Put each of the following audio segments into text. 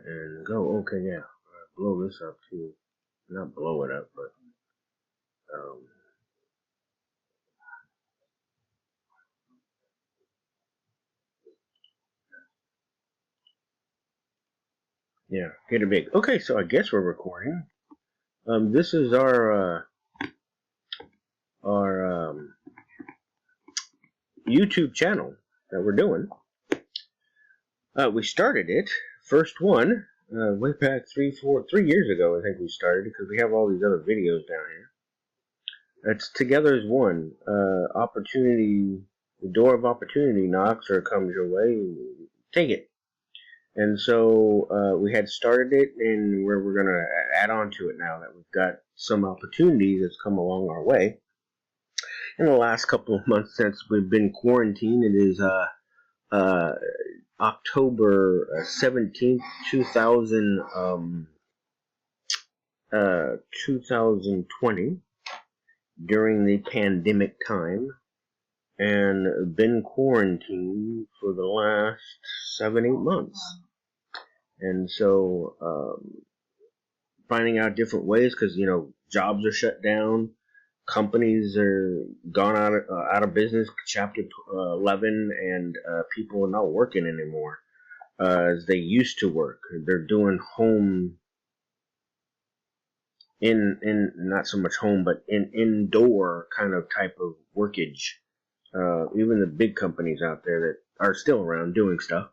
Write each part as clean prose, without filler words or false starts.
and go. Okay, yeah, blow this up too. Not blow it up, but yeah, get it big. Okay, so I guess we're recording. This is our YouTube channel that we're doing. We started it, first one, way back 3 years ago. I think we started it because we have all these other videos down here. It's Together as One. Opportunity, the door of opportunity knocks or comes your way. Take it. And so we had started it, and we're going to add on to it now that we've got some opportunities that's come along our way. In the last couple of months since we've been quarantined, it is October 17th, 2020, during the pandemic time, and been quarantined for the last 7-8 months. And so finding out different ways, because jobs are shut down, companies are gone out of business, Chapter 11, and people are not working anymore as they used to work. They're doing home, not so much home, but indoor kind of type of workage. Even the big companies out there that are still around doing stuff.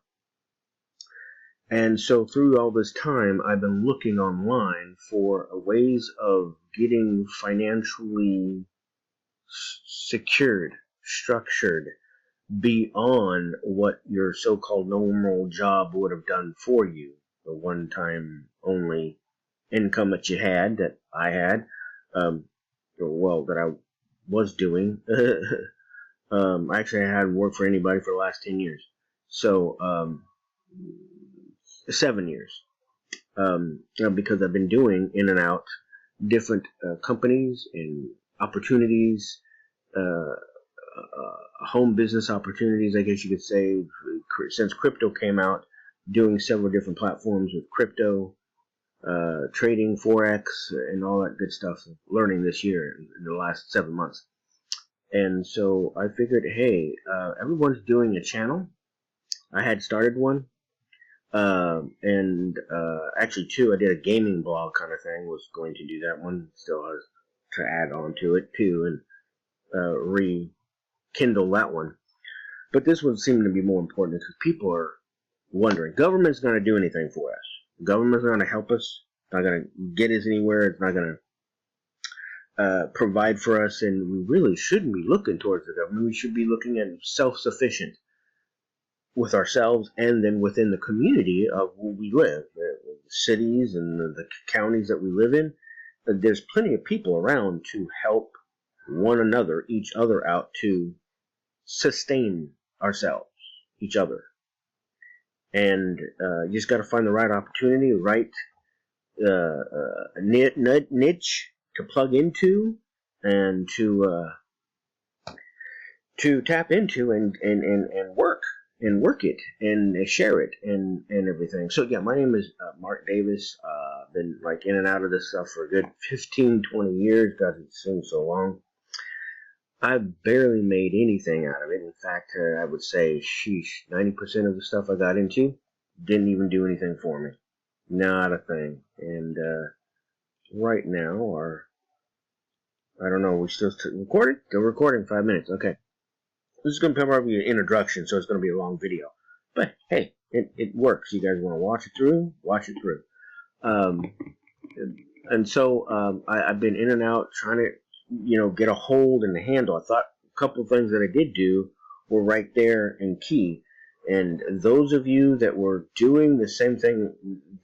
And so through all this time, I've been looking online for ways of getting financially secured, structured, beyond what your so-called normal job would have done for you. The one-time only income that you had, that I had, that I was doing. Actually, I hadn't worked for anybody for the last 10 years. So, 7 years. Because I've been doing in and out different companies and opportunities, home business opportunities, I guess you could say, since crypto came out, doing several different platforms with crypto, trading, Forex, and all that good stuff, learning this year in the last 7 months. And so I figured, hey, everyone's doing a channel. I had started one. Actually two. I did a gaming blog kind of thing, was going to do that one. Still has to add on to it too, and rekindle that one. But this one seemed to be more important because people are wondering. Government's not going to do anything for us. Government's not going to help us. It's not going to get us anywhere. It's not going to provide for us, and we really shouldn't be looking towards the government. We should be looking at self-sufficient with ourselves, and then within the community of where we live, the cities and the counties that we live in. There's plenty of people around to help one another, each other out, to sustain ourselves, each other. And you just got to find the right opportunity, right niche to plug into, and to tap into, and work it and share it and everything. So yeah, my name is Mark Davis. Been like in and out of this stuff for a good 15-20 years. God, it seems so long. I've barely made anything out of it. In fact, I would say, 90% of the stuff I got into didn't even do anything for me. Not a thing. And right now, I don't know, we still recording? Still recording, 5 minutes. Okay. This is going to probably be an introduction, so it's going to be a long video. But hey, it works. You guys want to watch it through? Watch it through. And so I've been in and out trying to, get a hold and a handle. I thought a couple of things that I did do were right there and key. And those of you that were doing the same thing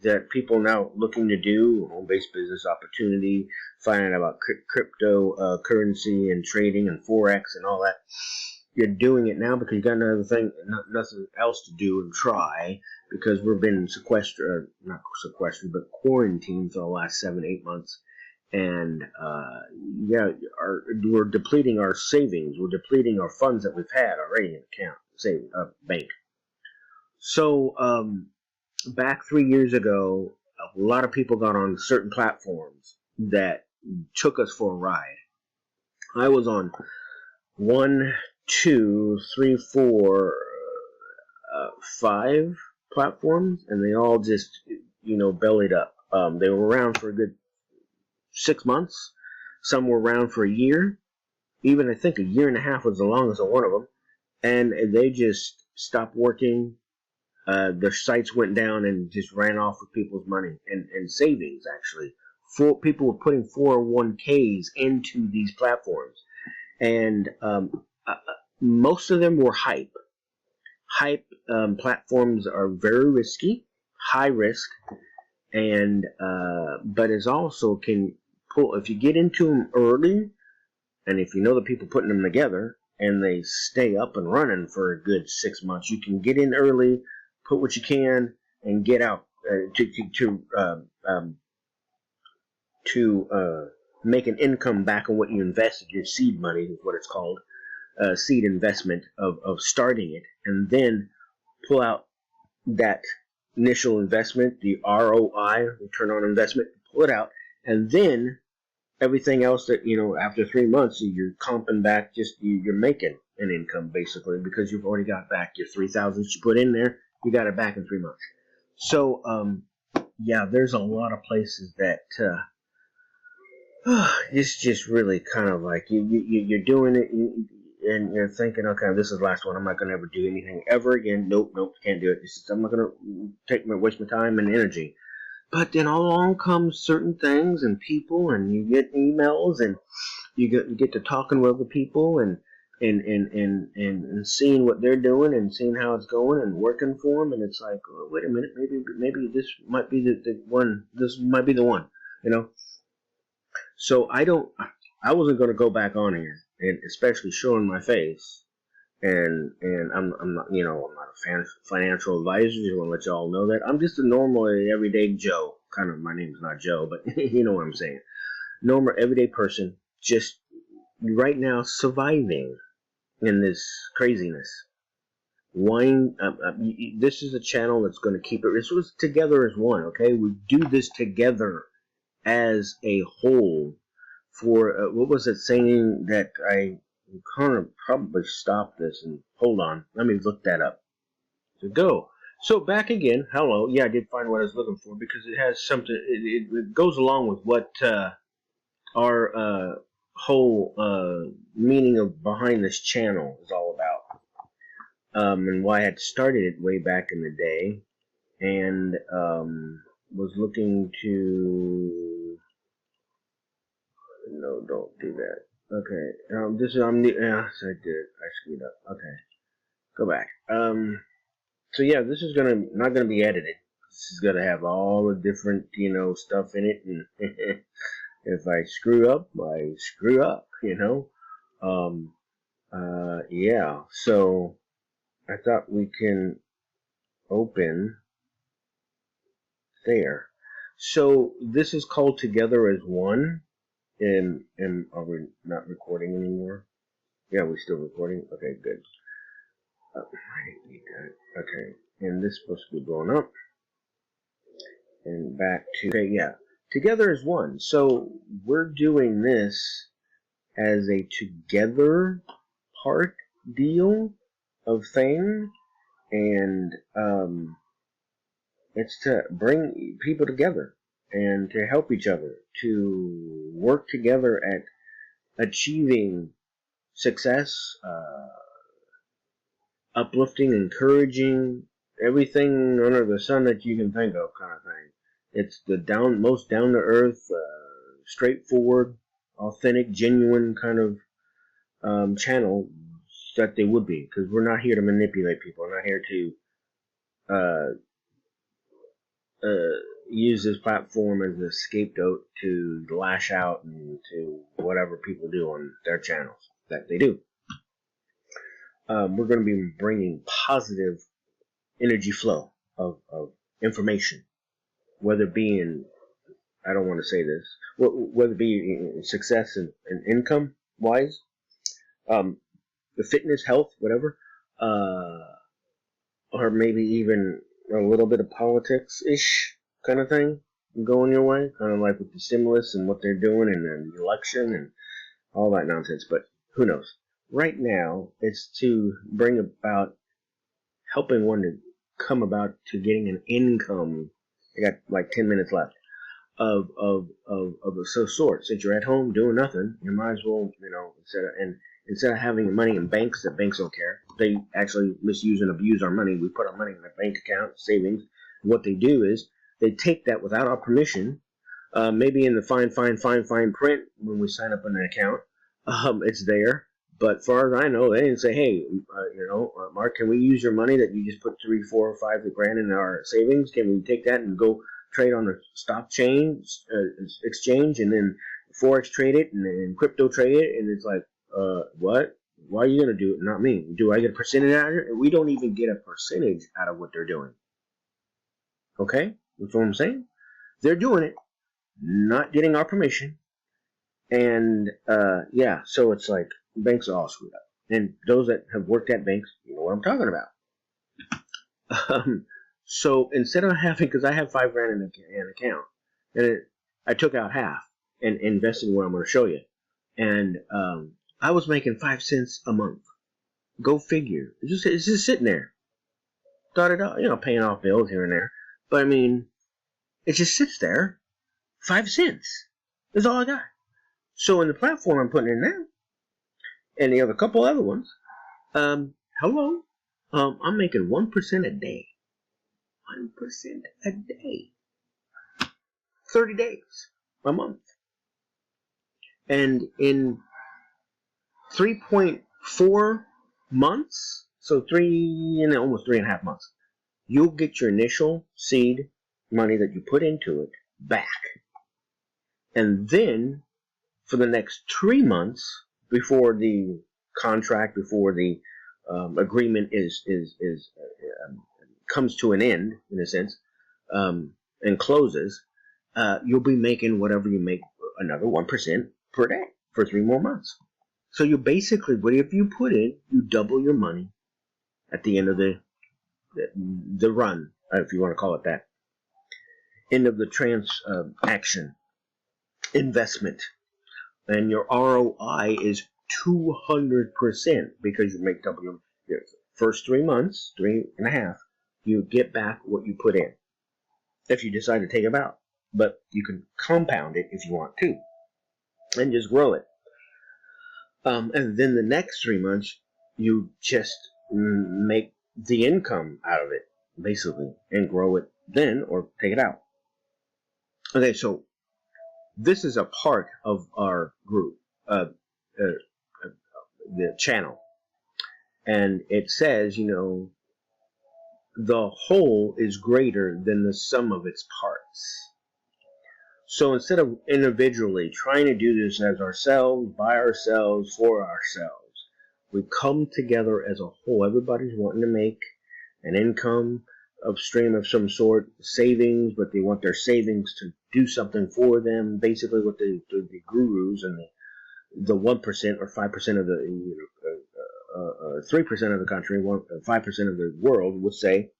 that people now looking to do, home-based business opportunity, finding out about crypto currency and trading and Forex and all that, you're doing it now because you got nothing else to do and try, because we've been quarantined for the last 7-8 months. And we're depleting our savings. We're depleting our funds that we've had already in account, bank. So back 3 years ago, a lot of people got on certain platforms that took us for a ride. I was on 1, 2, 3, 4, 5 platforms, and they all just, bellied up. They were around for a good 6 months. Some were around for a year. Even I think a year and a half was the longest of one of them. And they just stopped working. Their sites went down and just ran off with people's money and savings, actually. People were putting 401ks into these platforms. And most of them were hype. Hype platforms are very risky, high risk, and but is also can pull, if you get into them early, and if you know the people putting them together, and they stay up and running for a good 6 months, you can get in early, put what you can, and get out to make an income back on what you invested. Your seed money is what it's called, seed investment of starting it, and then pull out that initial investment, the ROI, return on investment, pull it out, and then everything else that, after 3 months, you're comping back, just you're making an income basically, because you've already got back your 3,000 you put in there, you got it back in 3 months. So, yeah, there's a lot of places that it's just really kind of like you're doing it, and you're thinking, okay, this is the last one. I'm not going to ever do anything ever again. Nope, can't do it. I'm not going to waste my time and energy. But then along comes certain things and people, and you get emails, and you get to talking with other people, and seeing what they're doing, and seeing how it's going, and working for them. And it's like, oh, wait a minute, maybe this might be the one. This might be the one, So I wasn't going to go back on here, and especially showing my face. And I'm not, I'm not a financial advisor. Just want to let y'all know that I'm just a normal, everyday Joe. Kind of, my name's not Joe, but you know what I'm saying. Normal, everyday person, just right now surviving in this craziness. This is a channel that's going to keep it. This was together as one. Okay, we do this together as a whole. For what was it saying that I kind of probably stop this and hold on, let me look that up. So go. So back again. Hello. Yeah, I did find what I was looking for, because it has something. It goes along with what our whole meaning of behind this channel is all about, and why I had started it way back in the day, and was looking to. No, don't do that. Okay. This is yes, I did. I screwed up. Okay. Go back. So yeah, this is not gonna be edited. This is gonna have all the different, stuff in it, and if I screw up, I screw up, yeah. So I thought we can open there. So this is called Together as One. And are we not recording anymore? Yeah, we're still recording. Okay, good. I need that. Okay, and this is supposed to be blown up. And back to, okay, yeah. Together as one. So we're doing this as a together part deal of thing, and it's to bring people together and to help each other, to work together at achieving success, uplifting, encouraging, everything under the sun that you can think of, kind of thing. It's the most down to earth, straightforward, authentic, genuine kind of channel that they would be, because we're not here to manipulate people. We're not here to use this platform as a scapegoat to lash out and to whatever people do on their channels that they do. We're going to be bringing positive energy flow of information, whether it be in, I don't want to say this, whether it be in success and income wise, the fitness, health, whatever, or maybe even a little bit of politics-ish kind of thing going your way, kind of like with the stimulus and what they're doing and the election and all that nonsense, but who knows. Right now, it's to bring about helping one to come about to getting an income. I got like 10 minutes left of some sort. Since you're at home doing nothing, you might as well, instead of having your money in banks that banks don't care, they actually misuse and abuse our money. We put our money in a bank account, savings. What they do is they take that without our permission, maybe in the fine print when we sign up on an account. It's there. But as far as I know, they didn't say, hey, Mark, can we use your money that you just put 3, 4, or 5 grand in our savings? Can we take that and go trade on the stock exchange and then forex trade it and then crypto trade it? And it's like, what? Why are you going to do it? Not me. Do I get a percentage out of it? We don't even get a percentage out of what they're doing. Okay? That's what I'm saying. They're doing it, not getting our permission. And, so it's like, banks are all screwed up. And those that have worked at banks, you know what I'm talking about. So instead of having, because I have 5 grand in an account, and I took out half and invested in what I'm going to show you. And I was making 5 cents a month. Go figure. It's just sitting there. Started out, paying off bills here and there. But I mean, it just sits there. 5 cents. That's all I got. So in the platform I'm putting in now, and the other couple other ones, I'm making 1% a day. 1% a day. 30 days a month. And in 3.4 months, so almost 3.5 months, you'll get your initial seed money that you put into it back. And then for the next 3 months before the contract, before the agreement comes to an end, in a sense, and closes, you'll be making whatever you make, another 1% per day for 3 more months. So you basically, whatever you put in, you double your money at the end of the run, if you want to call it that. End of the transaction investment. And your ROI is 200% because you make double your first 3 months, 3.5, you get back what you put in. If you decide to take it out. But you can compound it if you want to. And just grow it. And then the next 3 months, you just make the income out of it, basically, and grow it then or take it out. Okay, so this is a part of our group, the channel. And it says, the whole is greater than the sum of its parts. So instead of individually trying to do this as ourselves, by ourselves, for ourselves, we come together as a whole. Everybody's wanting to make an income stream of some sort, savings, but they want their savings to do something for them. Basically, what the gurus and the 1% or 5% of the 3% of the country, 5% of the world would say,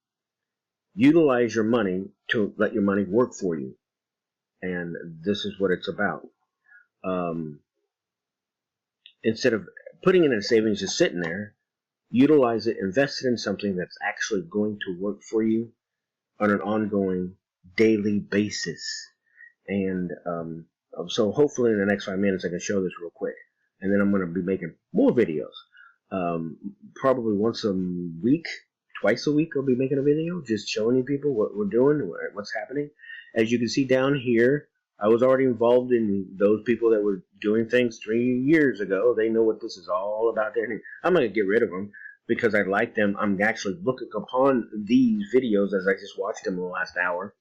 utilize your money to let your money work for you. And this is what it's about. Instead of putting it in a savings just sitting there, utilize it, invest it in something that's actually going to work for you on an ongoing daily basis. And so hopefully in the next 5 minutes I can show this real quick. And then I'm going to be making more videos. Probably once a week, twice a week I'll be making a video just showing you people what we're doing, what's happening. As you can see down here, I was already involved in those people that were doing things 3 years ago. They know what this is all about. I'm going to get rid of them because I like them. I'm actually looking upon these videos as I just watched them in the last hour.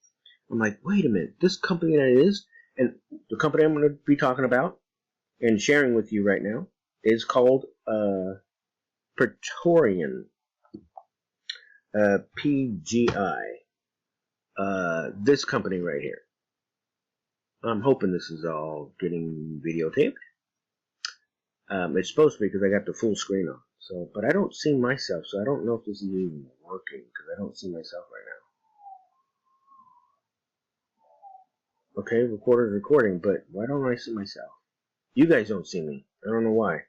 I'm like, wait a minute, this company that is, and the company I'm going to be talking about and sharing with you right now is called Praetorian, PGI. This company right here. I'm hoping this is all getting videotaped. It's supposed to be because I got the full screen on. So, but I don't see myself, so I don't know if this is even working because I don't see myself right now. Okay, recording, but why don't I see myself? You guys don't see me. I don't know why.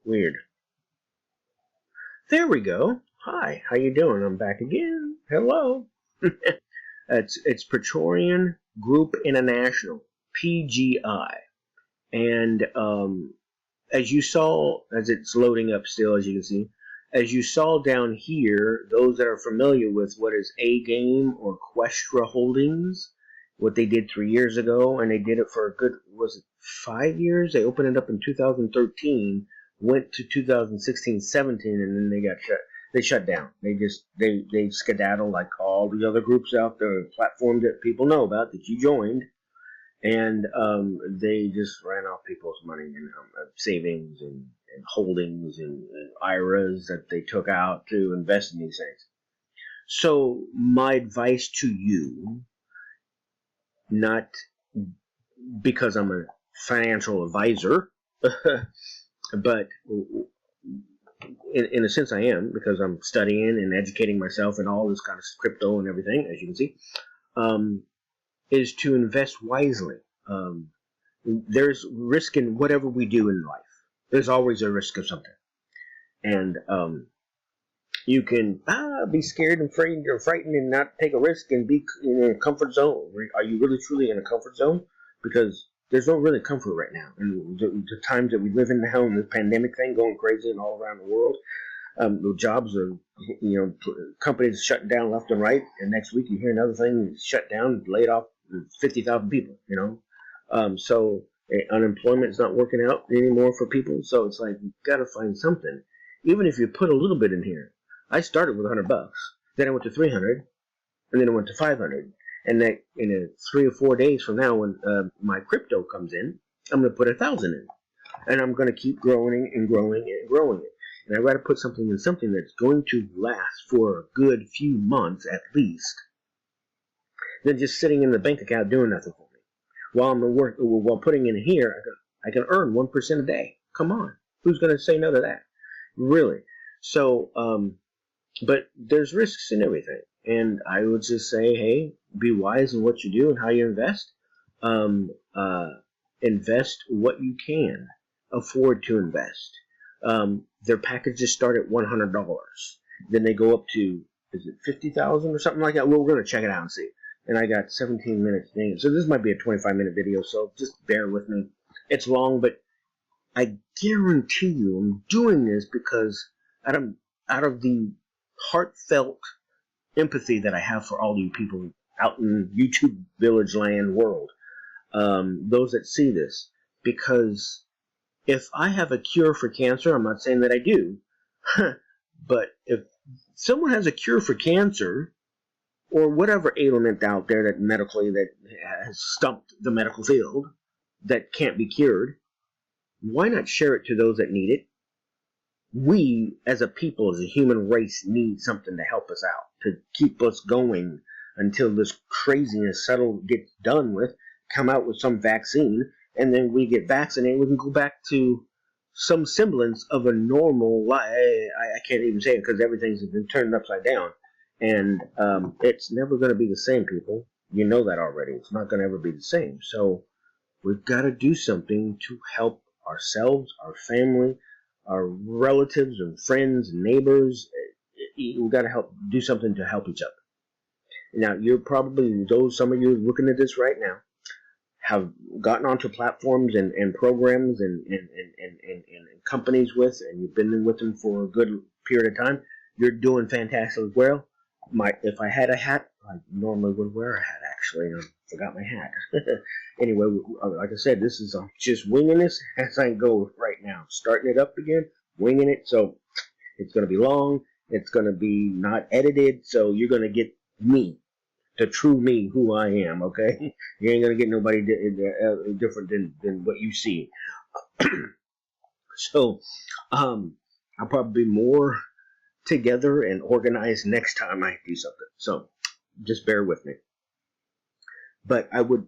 Weird. There we go. Hi, how you doing? I'm back again. Hello. It's Praetorian Group International, PGI. And as you saw, as it's loading up still, as you can see, as you saw down here, those that are familiar with what is A-Game or Questra Holdings, what they did 3 years ago, and they did it for a good, was it 5 years? They opened it up in 2013, went to 2016-17, and then they got shut. They shut down. They skedaddle like all the other groups out there, platforms that people know about that you joined. And they just ran off people's money and savings and holdings and IRAs that they took out to invest in these things. So my advice to you, not because I'm a financial advisor, but in a sense I am, because I'm studying and educating myself in all this kind of crypto and everything, as you can see, is to invest wisely. There's risk in whatever we do in life. There's always a risk of something. And you can be scared and frightened and not take a risk and be in a comfort zone. Are you really truly in a comfort zone? Because there's no really comfort right now. And the times that we live in now, and the pandemic thing going crazy and all around the world, the jobs are, companies shutting down left and right, and next week you hear another thing shut down, laid off 50,000 people, so unemployment is not working out anymore for people. So it's like, you've got to find something. Even if you put a little bit in here. I started with $100, then I went to 300, and then I went to 500. And that in 3 or 4 days from now, when my crypto comes in, I'm going to put 1,000 in. And I'm going to keep growing and growing and growing it. And I'd rather put something in something that's going to last for a good few months at least, than just sitting in the bank account doing nothing for me. While putting in here, I can earn 1% a day. Come on, who's going to say no to that? Really? So, but there's risks in everything, and I would just say, hey, be wise in what you do and how you invest. Invest what you can afford to invest. Their packages start at $100. Then they go up to, is it 50,000 or something like that? Well, we're going to check it out and see. And I got 17 minutes. So this might be a 25-minute video, so just bear with me. It's long, but I guarantee you I'm doing this because out of the heartfelt empathy that I have for all you people out in YouTube village land world, those that see this. Because if I have a cure for cancer, I'm not saying that I do, but if someone has a cure for cancer, or whatever ailment out there that medically that has stumped the medical field that can't be cured, why not share it to those that need it? We, as a people, as a human race, need something to help us out, to keep us going until this craziness gets done with, come out with some vaccine, and then we get vaccinated, we can go back to some semblance of a normal life. I can't even say it because everything's been turned upside down. And it's never going to be the same, people. You know that already. It's not going to ever be the same. So we've got to do something to help ourselves, our family, our relatives and friends and neighbors. We've got to do something to help each other. Now, you're probably, some of you looking at this right now, have gotten onto platforms and programs and companies with, and you've been with them for a good period of time. You're doing fantastic as well. If I had a hat, I normally would wear a hat, actually. I forgot my hat. Anyway, like I said, this is just winging this as I go right now. Starting it up again, winging it. So it's going to be long. It's going to be not edited. So you're going to get me, the true me, who I am, okay? You ain't going to get nobody different than what you see. So I'll probably be more together and organized next time I do something. So just bear with me. But I would,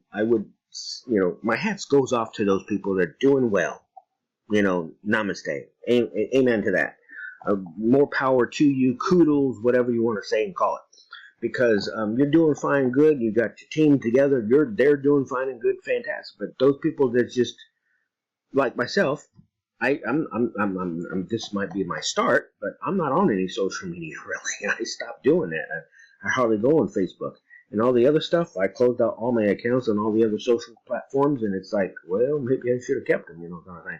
my hats goes off to those people that are doing well. Namaste. Amen to that. More power to you. Kudos, whatever you want to say and call it. because you're doing fine, good. You got your team together. They're doing fine and good, fantastic. But those people that just like myself, I'm this might be my start, but I'm not on any social media really. I stopped doing that. I hardly go on Facebook and all the other stuff. I closed out all my accounts on all the other social platforms, and it's like, well, maybe I should have kept them, kind of thing.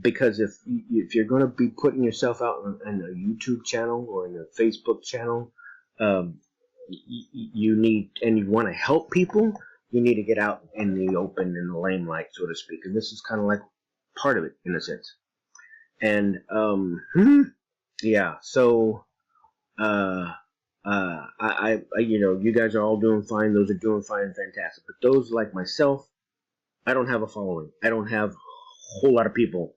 Because if you're going to be putting yourself out on a YouTube channel or in a Facebook channel, you need, and you want to help people, you need to get out in the open, in the limelight, so to speak. And this is kind of like part of it, in a sense. And yeah, so you guys are all doing fine. Those are doing fine, fantastic. But those like myself, I don't have a following. I don't have a whole lot of people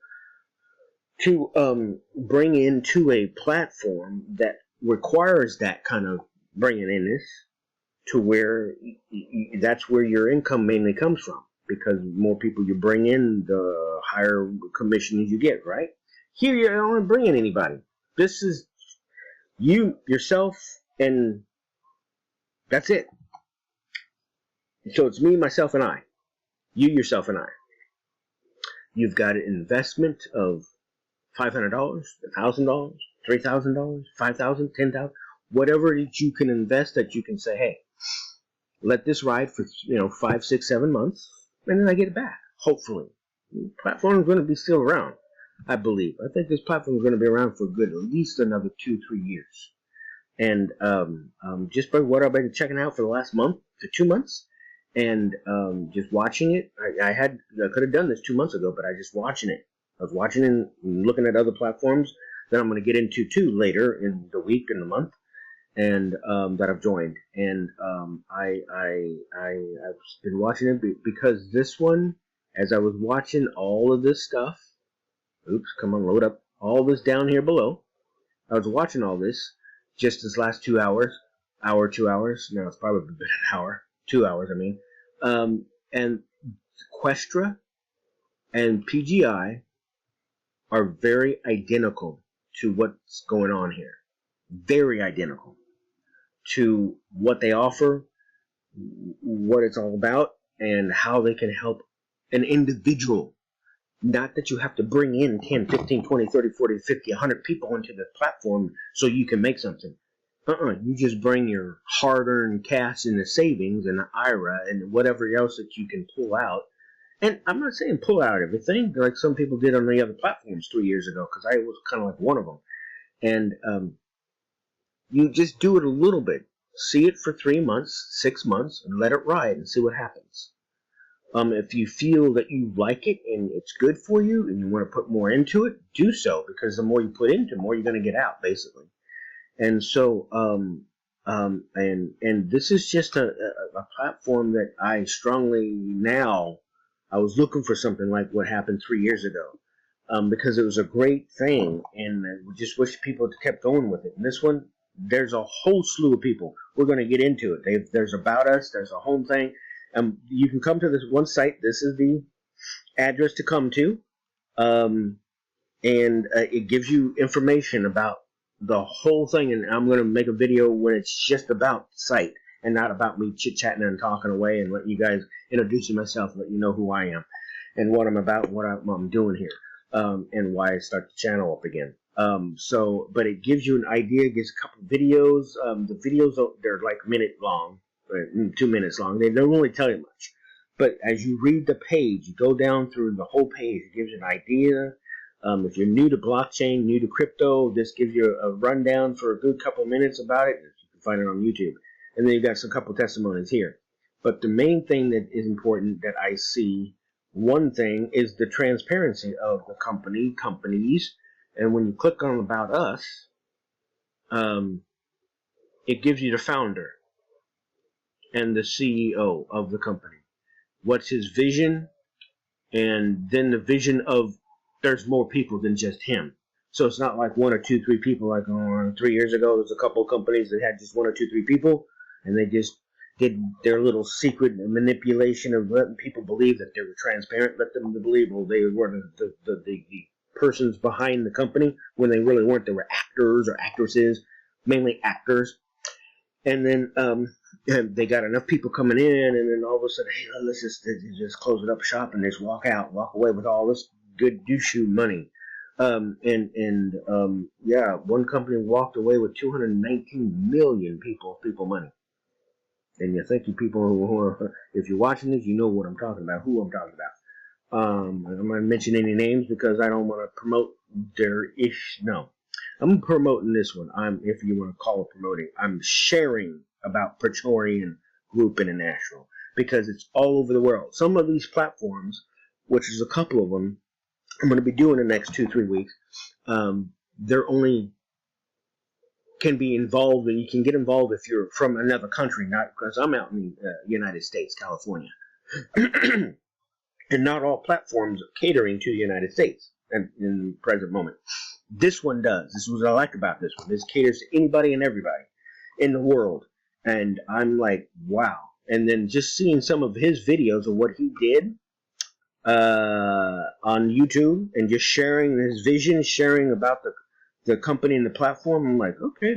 to bring into a platform that requires that kind of bringing in this to where that's where your income mainly comes from, because more people you bring in, the higher commissions you get, right? Here you don't bring in anybody. This is you, yourself, and that's it. So it's me, myself, and I. You, yourself, and I. You've got an investment of $500, $1,000, $3,000, $5,000, $10,000, whatever that you can invest that you can say, hey, let this ride for 5, 6, 7 months, and then I get it back. Hopefully, the platform is going to be still around. I believe. I think this platform is going to be around for good, at least another 2-3 years. And just by what I've been checking out for the last month to 2 months, and just watching it, I could have done this 2 months ago, but I just watching it. I was watching and looking at other platforms that I'm going to get into too later in the week and the month, and that I've joined. And I've been watching it because this one, as I was watching all of this stuff, oops, come on, load up all this down here below. I was watching all this just this last 2 hours, 2 hours. No, it's probably been an hour, 2 hours. I mean, and Questra and PGI are very identical to what's going on here. Very identical to what they offer, what it's all about, and how they can help an individual. Not that you have to bring in 10, 15, 20, 30, 40, 50, 100 people into the platform so you can make something. You just bring your hard-earned cash in the savings and the IRA and whatever else that you can pull out. And I'm not saying pull out everything like some people did on the other platforms 3 years ago, because I was kind of like one of them. And you just do it a little bit. See it for 3 months, 6 months, and let it ride and see what happens. If you feel that you like it and it's good for you and you want to put more into it, do so, because the more you put into, the more you're going to get out, basically. And so, and this is just a platform that I strongly now, I was looking for something like what happened 3 years ago, because it was a great thing, and we just wish people kept going with it. And this one, there's a whole slew of people. We're going to get into it. There's about us. There's a home thing. You can come to this one site. This is the address to come to, and it gives you information about the whole thing. And I'm going to make a video when it's just about the site and not about me chit-chatting and talking away and letting you guys introducing myself, let you know who I am and what I'm about, what I'm doing here, and why I start the channel up again. But it gives you an idea, gives a couple of videos. The videos, they're like a minute long. 2 minutes long. They don't really tell you much. But as you read the page, you go down through the whole page, it gives you an idea. If you're new to blockchain, new to crypto, this gives you a rundown for a good couple of minutes about it. You can find it on YouTube. And then you've got some couple testimonies here. But the main thing that is important that I see, one thing, is the transparency of the companies. And when you click on About Us, it gives you the founder and the CEO of the company. What's his vision? And then the vision of there's more people than just him. So it's not like 1 or 2, 3 people like 3 years ago. There's a couple of companies that had just 1 or 2, 3 people, and they just did their little secret manipulation of letting people believe that they were transparent, let them believe they were the persons behind the company when they really weren't. They were actors or actresses. mainly actors. And then and they got enough people coming in, and then all of a sudden, hey, let's just close it up shop and just walk away with all this good douchey money. Yeah, one company walked away with 219 million people money. And you think you people who are, if you're watching this, you know what I'm talking about, who I'm talking about. I'm not going to mention any names because I don't want to promote their ish. No, I'm promoting this one. If you want to call it promoting, I'm sharing about Praetorian Group International because it's all over the world. Some of these platforms, which is a couple of them, I'm going to be doing the next 2-3 weeks. They're only can be involved, and you can get involved if you're from another country, not because I'm out in the United States, California. And not all platforms are catering to the United States in the present moment. This one does. This is what I like about this one. This caters to anybody and everybody in the world. And I'm like, wow. And then just seeing some of his videos of what he did on YouTube and just sharing his vision, sharing about the company and the platform, I'm like, okay,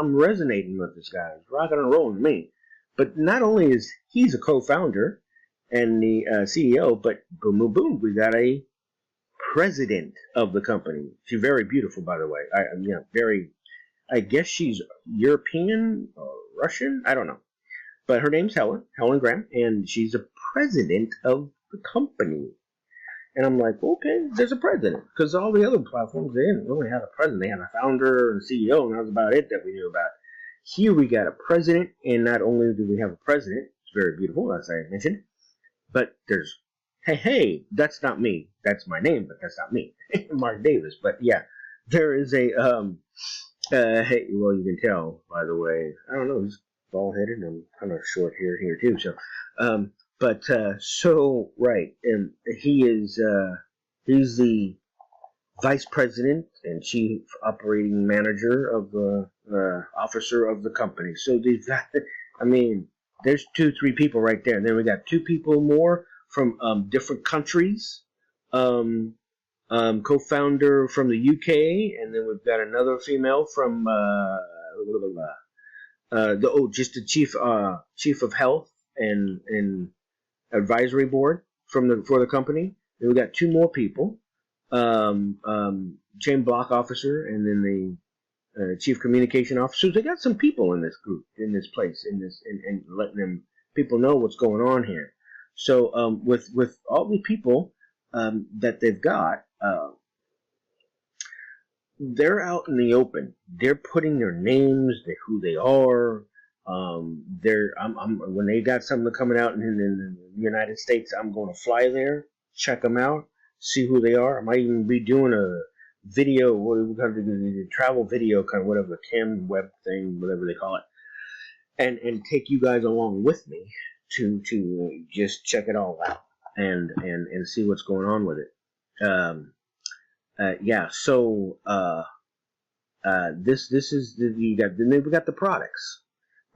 I'm resonating with this guy. He's rocking and rolling to me. But not only is he's a co-founder and the CEO, but boom, boom, boom, we got a president of the company. She's very beautiful, by the way. I guess she's European or Russian. I don't know. But her name's Helen Graham, and she's a president of the company. And I'm like, okay, there's a president. Because all the other platforms, they didn't really have a president. They had a founder and CEO, and that was about it that we knew about. Here we got a president, and not only do we have a president, it's very beautiful, as I mentioned, but there's, hey, that's not me. That's my name, but that's not me. Mark Davis. But yeah, there is a, hey, well, you can tell, by the way, I don't know, he's bald-headed, and I'm kind of short here too, so, right, and he's the vice president and chief operating manager of the officer of the company. So they've got, there's 2-3 people right there. And then we got 2 people more from different countries. Co-founder from the UK, and then we've got another female from just the chief of health and advisory board for the company. Then we got 2 more people, chain block officer, and then the chief communication officer. They got some people in this group, in this place, and letting them people know what's going on here. So with all the people that they've got, they're out in the open. They're putting their names, who they are. When they got something coming out in the United States, I'm going to fly there, check them out, see who they are. I might even be doing a video, travel video, kind of whatever, the cam web thing, whatever they call it, and take you guys along with me to just check it all out and see what's going on with it. This is then we've got the products.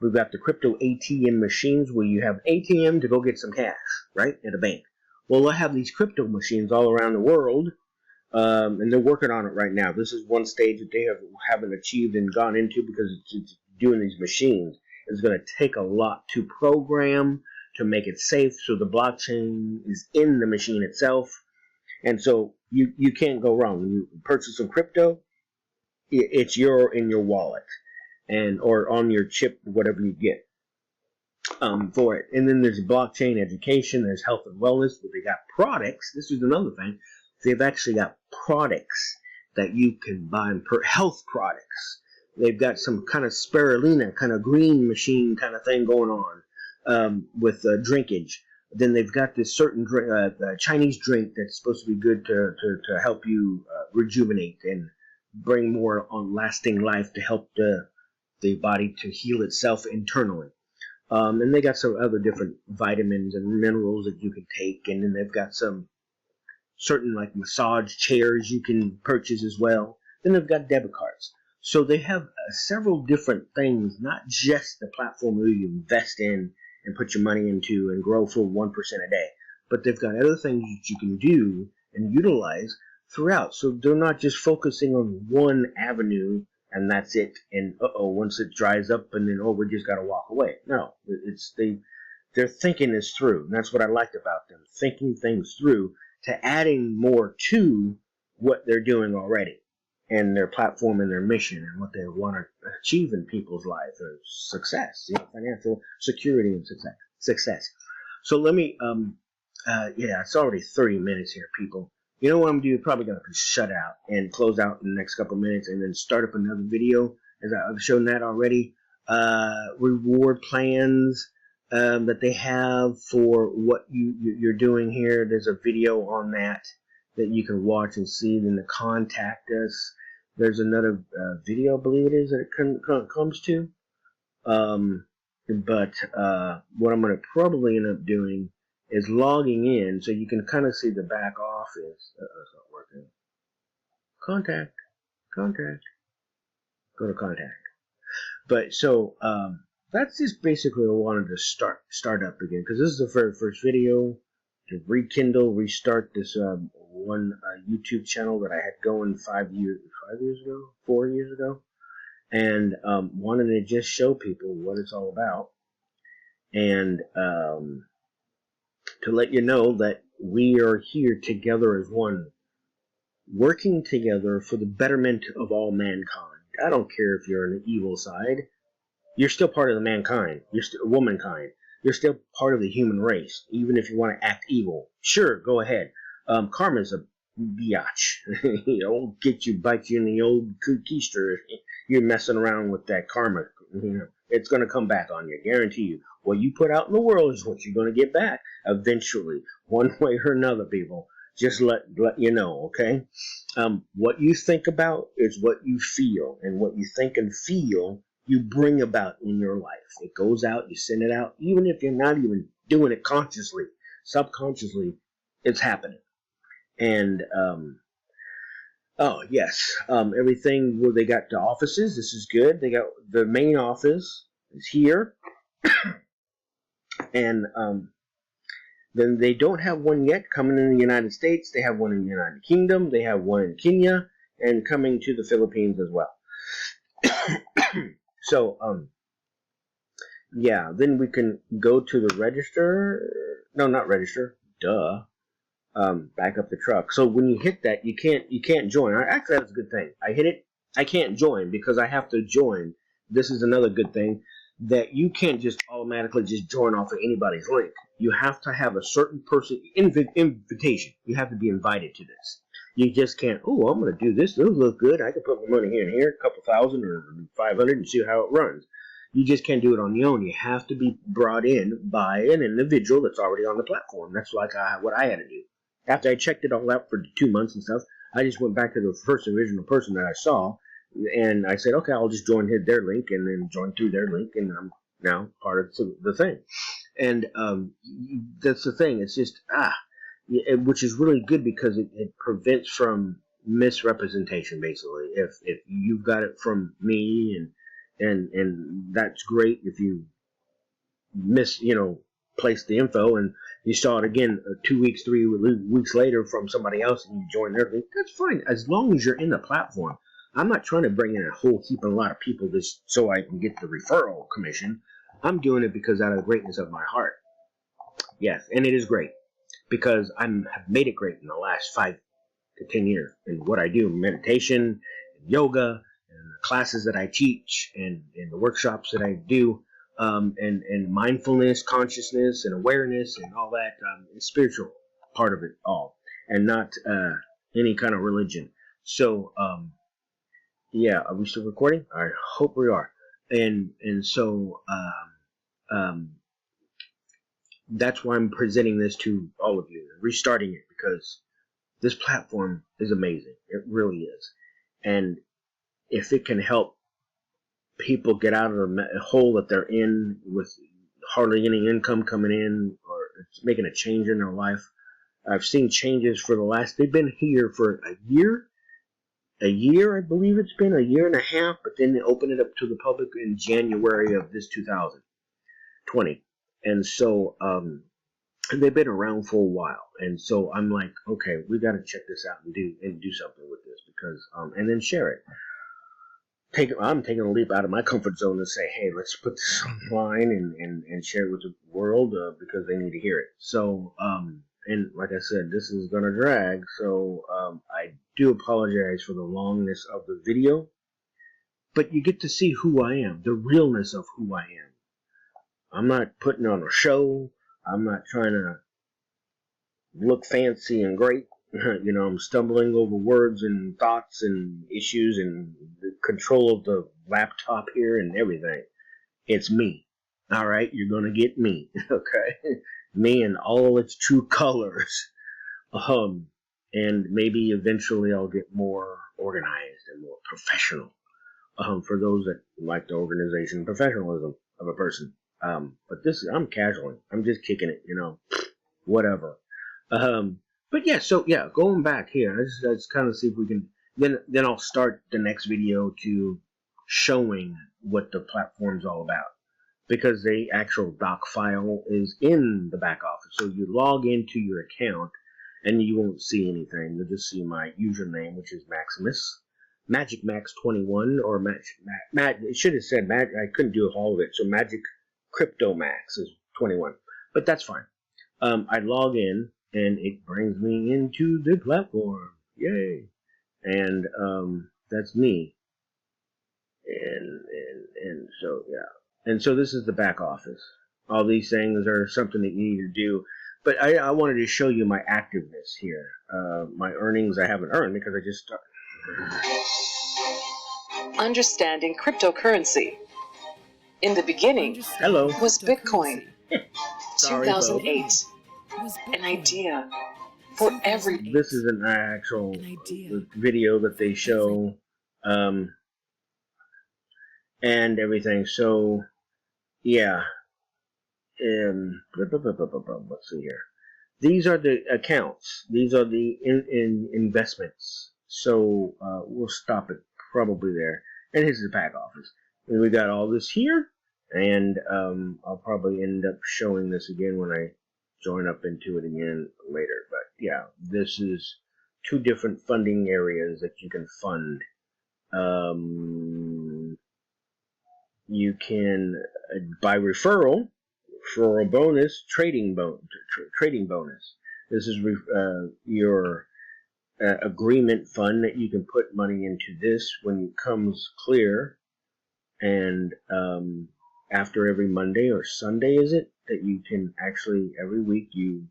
We've got the crypto ATM machines where you have ATM to go get some cash, right, at a bank. Well, I have these crypto machines all around the world, and they're working on it right now. This is one stage that they haven't achieved and gone into because it's doing these machines. It's going to take a lot to program to make it safe, so the blockchain is in the machine itself, and so you can't go wrong. When you purchase some crypto, it's in your wallet or on your chip, whatever you get for it. And then there's blockchain education, there's health and wellness, but they got products. This is another thing. They've actually got products that you can buy, health products. They've got some kind of spirulina, kind of green machine kind of thing going on with drinkage. Then they've got this certain Chinese drink that's supposed to be good to help you rejuvenate and bring more on lasting life to help the body to heal itself internally. And they got some other different vitamins and minerals that you can take. And then they've got some certain like massage chairs you can purchase as well. Then they've got debit cards. So they have several different things, not just the platform where you invest in and put your money into and grow for 1% a day. But they've got other things that you can do and utilize throughout. So they're not just focusing on one avenue and that's it. And once it dries up, and then we just got to walk away. No, they're thinking this through, and that's what I liked about them, thinking things through to adding more to what they're doing already, and their platform and their mission and what they want to achieve in people's lives, or success, financial security and success. So let me, it's already 30 minutes here, people. You know what I'm doing? Probably going to shut out and close out in the next couple minutes, and then start up another video, as I've shown that already. Reward plans that they have for what you're doing here. There's a video on that you can watch and see. Then to contact us. There's another video, I believe it is, that it comes to. But what I'm going to probably end up doing is logging in, so you can kind of see the back office. It's not working. Contact. Go to contact. But so that's just basically what I wanted to start up again, because this is the very first video to rekindle, restart this one YouTube channel that I had going 4 years ago, and wanted to just show people what it's all about, and to let you know that we are here together as one, working together for the betterment of all mankind. I don't care if you're on the evil side. You're still part of the mankind. You're still womankind. You're still part of the human race, even if you want to act evil. Sure, go ahead. Karma's a biatch. Get you, bite you in the old keister. You're messing around with that karma. It's going to come back on you, guarantee you. What you put out in the world is what you're going to get back eventually, one way or another, people. Just let you know, okay? What you think about is what you feel, and what you think and feel, you bring about in your life. It goes out, you send it out, even if you're not even doing it consciously, subconsciously, it's happening. And everything where they got the offices, this is good. They got the main office is here, and then they don't have one yet coming in the United States. They have one in the United Kingdom. They have one in Kenya, and coming to the Philippines as well. So, then we can go to the register. No, not register. Duh. Back up the truck. So when you hit that, you can't join. Actually, that's a good thing. I hit it. I can't join because I have to join. This is another good thing, that you can't just automatically just join off of anybody's link. You have to have a certain person invitation. You have to be invited to this. You just can't, I'm going to do this. Those look good. I can put my money here and here, a couple thousand or 500, and see how it runs. You just can't do it on your own. You have to be brought in by an individual that's already on the platform. That's like what I had to do. After I checked it all out for 2 months and stuff, I just went back to the first original person that I saw, and I said, okay, I'll just join their link, and then join through their link, and I'm now part of the thing. And that's the thing. It's just, which is really good, because it prevents from misrepresentation, basically. If you've got it from me, and that's great. If you place the info, and you saw it again 2 weeks, 3 weeks later from somebody else, and you join their link, that's fine, as long as you're in the platform. I'm not trying to bring in a whole heap of a lot of people just so I can get the referral commission. I'm doing it because out of the greatness of my heart. Yes, and it is great, because I have made it great in the last 5 to 10 years. And what I do, meditation, and yoga, and the classes that I teach, and the workshops that I do, and mindfulness, consciousness, and awareness, and all that, spiritual part of it all, and not any kind of religion. So, are we still recording? I hope we are. And so, that's why I'm presenting this to all of you, restarting it, because this platform is amazing. It really is. And if it can help people get out of the hole that they're in with hardly any income coming in, or it's making a change in their life. I've seen changes for they've been here for a year, I believe it's been a year and a half, but then they opened it up to the public in January of this 2020. And so, they've been around for a while. And so I'm like, okay, we got to check this out and do something with this, because, and then share it. I'm taking a leap out of my comfort zone to say, hey, let's put this online and share it with the world because they need to hear it. So, and like I said, this is going to drag. So, I do apologize for the longness of the video, but you get to see who I am, the realness of who I am. I'm not putting on a show. I'm not trying to look fancy and great. I'm stumbling over words and thoughts and issues and the control of the laptop here and everything. It's me. All right, you're gonna get me. Okay, me in all its true colors. And maybe eventually I'll get more organized and more professional. For those that like the organization and professionalism of a person. But I'm casual. I'm just kicking it. Whatever. But yeah, so yeah, going back here, let's kind of see if we can. Then I'll start the next video to showing what the platform's all about, because the actual doc file is in the back office. So you log into your account, and you won't see anything. You'll just see my username, which is Maximus, Magic Max 21, or it should have said Magic. I couldn't do all of it, so Magic Crypto Max is 21, but that's fine. I log in, and it brings me into the platform. Yay! And that's me. And so yeah. And so this is the back office. All these things are something that you need to do. But I wanted to show you my activeness here. My earnings I haven't earned because I just started. Understanding cryptocurrency. In the beginning, was Bitcoin. 2008. An idea for every. This is an actual video that they show, and everything. So, yeah. Let's see here. These are the accounts. These are the investments. So we'll stop it probably there. And here's the back office. And we got all this here. And I'll probably end up showing this again when I join up into it again later. But yeah, this is two different funding areas that you can fund. You can by referral bonus, trading bonus. This is your agreement fund that you can put money into this when it comes clear, and after every Monday or Sunday, is it, that you can actually every week you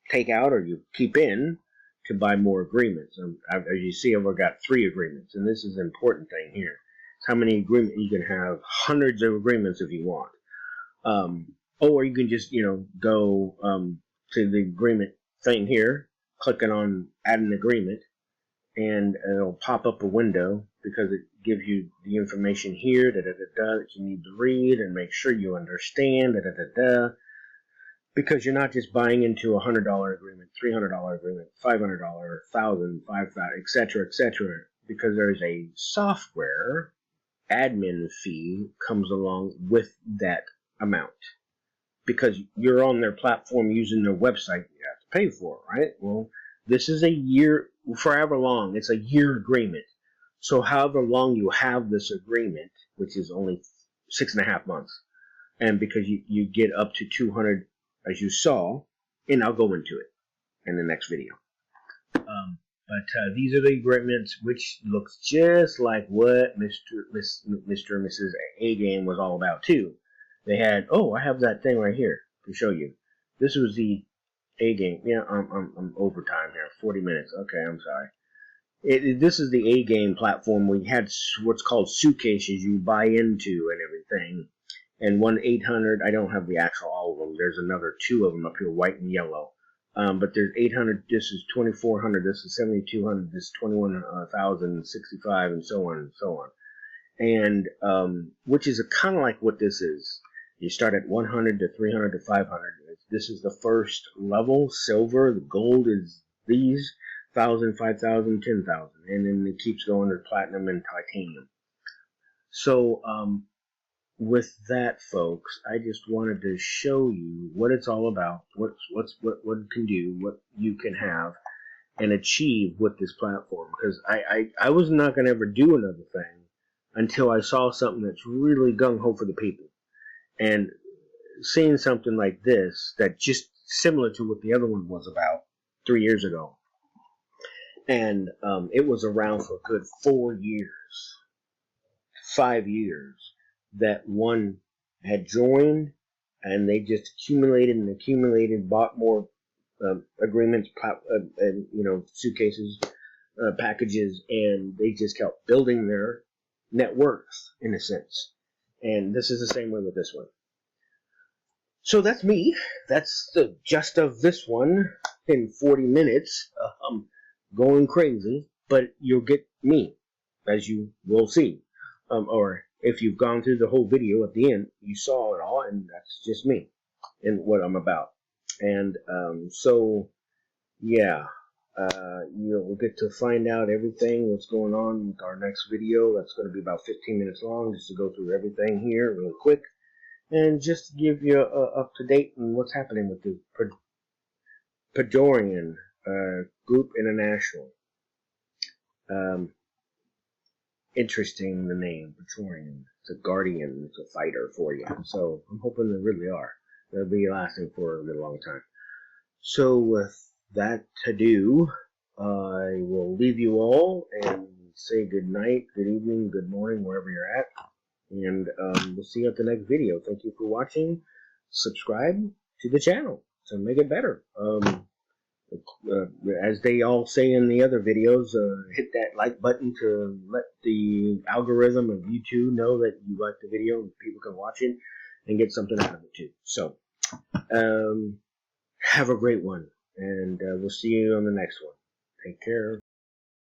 take out or you keep in to buy more agreements. As you see, I've got 3 agreements, and this is an important thing here. It's how many agreements you can have, hundreds of agreements if you want. Or you can just, go to the agreement thing here, clicking on add an agreement, and it'll pop up a window because it gives you the information here that you need to read and make sure you understand because you're not just buying into a $100 agreement, $300 agreement, $500, $1,000, $5,000, etc., because there's a software admin fee comes along with that amount. Because you're on their platform using their website, you have to pay for it, right? Well, this is a year, forever long. It's a year agreement. So however long you have this agreement, which is only 6.5 months, and because you get up to 200, as you saw, and I'll go into it in the next video. But these are the agreements, which looks just like what Mr. and Mrs. A Game was all about too. They had, I have that thing right here to show you. This was the A Game. Yeah, I'm overtime here, 40 minutes. Okay, I'm sorry. This is the A Game platform. We had what's called suitcases you buy into and everything. And 1-800, I don't have the actual all of them. There's another 2 of them up here, white and yellow. But there's 800, this is 2400, this is 7200, this is 21,065, and so on and so on. And which is kind of like what this is. You start at 100 to 300 to 500. This is the first level, silver. The gold is these, 1,000, 5,000, 10,000. And then it keeps going to platinum and titanium. So, with that, folks, I just wanted to show you what it's all about, what it can do, what you can have and achieve with this platform. Because I was not going to ever do another thing until I saw something that's really gung-ho for the people. And seeing something like this, that just similar to what the other one was about 3 years ago. And it was around for a good 4 years, 5 years, that one had joined, and they just accumulated and accumulated, bought more agreements, and suitcases, packages, and they just kept building their net worth in a sense. And this is the same way with this one. So that's me. That's the gist of this one in 40 minutes. Going crazy, but you'll get me, as you will see. Or if you've gone through the whole video at the end, you saw it all, and that's just me and what I'm about. And we'll get to find out everything, what's going on with our next video. That's going to be about 15 minutes long, just to go through everything here real quick, and just to give you up to date on what's happening with the Pajorian Group International. Interesting, the name Pajorian. It's a guardian, it's a fighter for you. So I'm hoping they really are. They'll be lasting for a really long time. So with that to do, I will leave you all and say good night, good evening, good morning, wherever you're at. And we'll see you at the next video. Thank you for watching. Subscribe to the channel to make it better. As they all say in the other videos, hit that like button to let the algorithm of YouTube know that you like the video and people can watch it and get something out of it too. So, have a great one, and we'll see you on the next one. Take care.